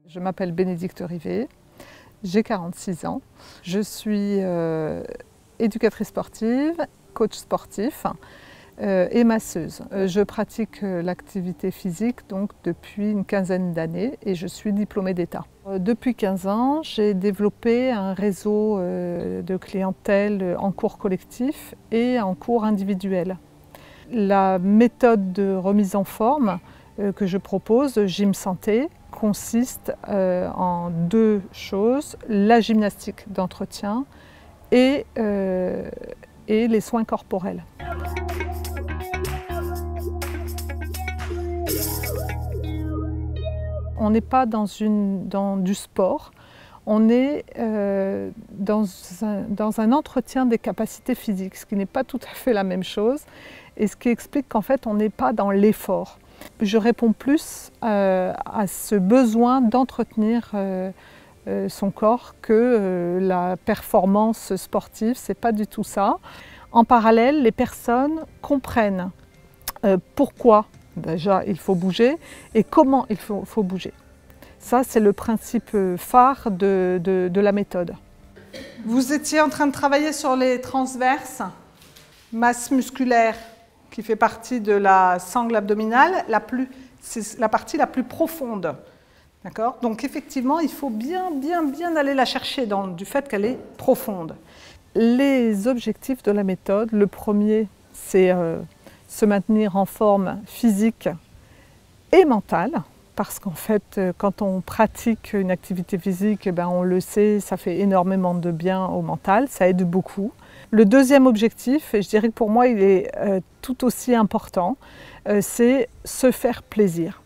Je m'appelle Bénédicte Rivet, j'ai 46 ans. Je suis éducatrice sportive, coach sportif et masseuse. Je pratique l'activité physique donc depuis une quinzaine d'années et je suis diplômée d'État. Depuis 15 ans, j'ai développé un réseau de clientèle en cours collectif et en cours individuel. La méthode de remise en forme que je propose, Gym Santé, consiste en deux choses, la gymnastique d'entretien et les soins corporels. On n'est pas dans du sport, on est dans un entretien des capacités physiques, ce qui n'est pas tout à fait la même chose et ce qui explique qu'en fait on n'est pas dans l'effort. Je réponds plus à ce besoin d'entretenir son corps que la performance sportive, c'est pas du tout ça. En parallèle, les personnes comprennent pourquoi déjà il faut bouger et comment il faut bouger. Ça, c'est le principe phare de la méthode. Vous étiez en train de travailler sur les transverses, masse musculaire, qui fait partie de la sangle abdominale, c'est la partie la plus profonde. D'accord ? Donc effectivement, il faut bien aller la chercher du fait qu'elle est profonde. Les objectifs de la méthode, le premier, c'est se maintenir en forme physique et mentale, parce qu'en fait, quand on pratique une activité physique, on le sait, ça fait énormément de bien au mental, ça aide beaucoup. Le deuxième objectif, et je dirais que pour moi il est tout aussi important, c'est se faire plaisir.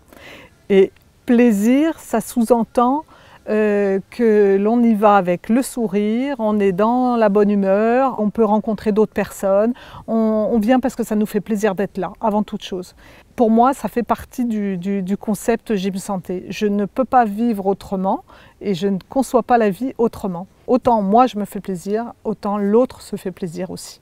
Et plaisir, ça sous-entend que l'on y va avec le sourire, on est dans la bonne humeur, on peut rencontrer d'autres personnes, on vient parce que ça nous fait plaisir d'être là, avant toute chose. Pour moi, ça fait partie du concept Gym Santé. Je ne peux pas vivre autrement et je ne conçois pas la vie autrement. Autant moi je me fais plaisir, autant l'autre se fait plaisir aussi.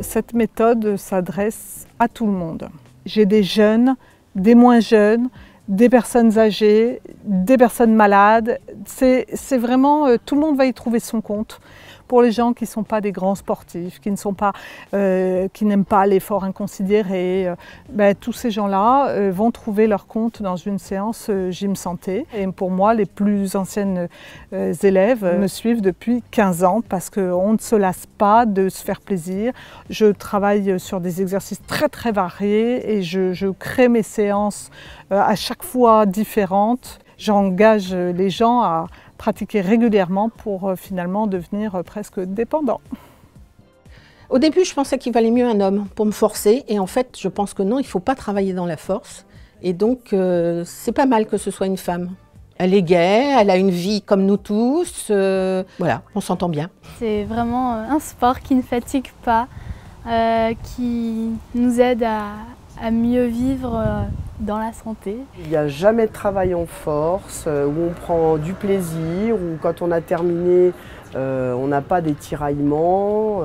Cette méthode s'adresse à tout le monde. J'ai des jeunes, des moins jeunes, des personnes âgées, des personnes malades. C'est vraiment, tout le monde va y trouver son compte. Pour les gens qui ne sont pas des grands sportifs, qui n'aiment pas l'effort inconsidéré, tous ces gens-là vont trouver leur compte dans une séance Gym Santé. Et pour moi, les plus anciennes élèves me suivent depuis 15 ans parce qu'on ne se lasse pas de se faire plaisir. Je travaille sur des exercices très variés et je crée mes séances à chaque fois différentes. J'engage les gens à pratiquer régulièrement pour finalement devenir presque dépendants. Au début, je pensais qu'il valait mieux un homme pour me forcer et en fait, je pense que non, il ne faut pas travailler dans la force et donc c'est pas mal que ce soit une femme. Elle est gaie, elle a une vie comme nous tous, voilà, on s'entend bien. C'est vraiment un sport qui ne fatigue pas, qui nous aide à mieux vivre dans la santé. Il n'y a jamais de travail en force, où on prend du plaisir, où quand on a terminé, on n'a pas des tiraillements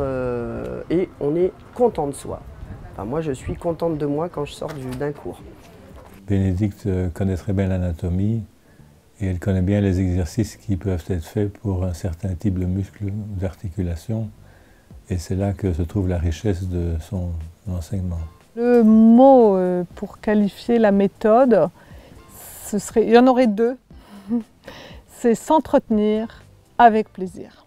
et on est content de soi. Enfin, moi, je suis contente de moi quand je sors d'un cours. Bénédicte connaît très bien l'anatomie et elle connaît bien les exercices qui peuvent être faits pour un certain type de muscles ou d'articulation. Et c'est là que se trouve la richesse de son enseignement. Le mot pour qualifier la méthode, il y en aurait deux. C'est s'entretenir avec plaisir.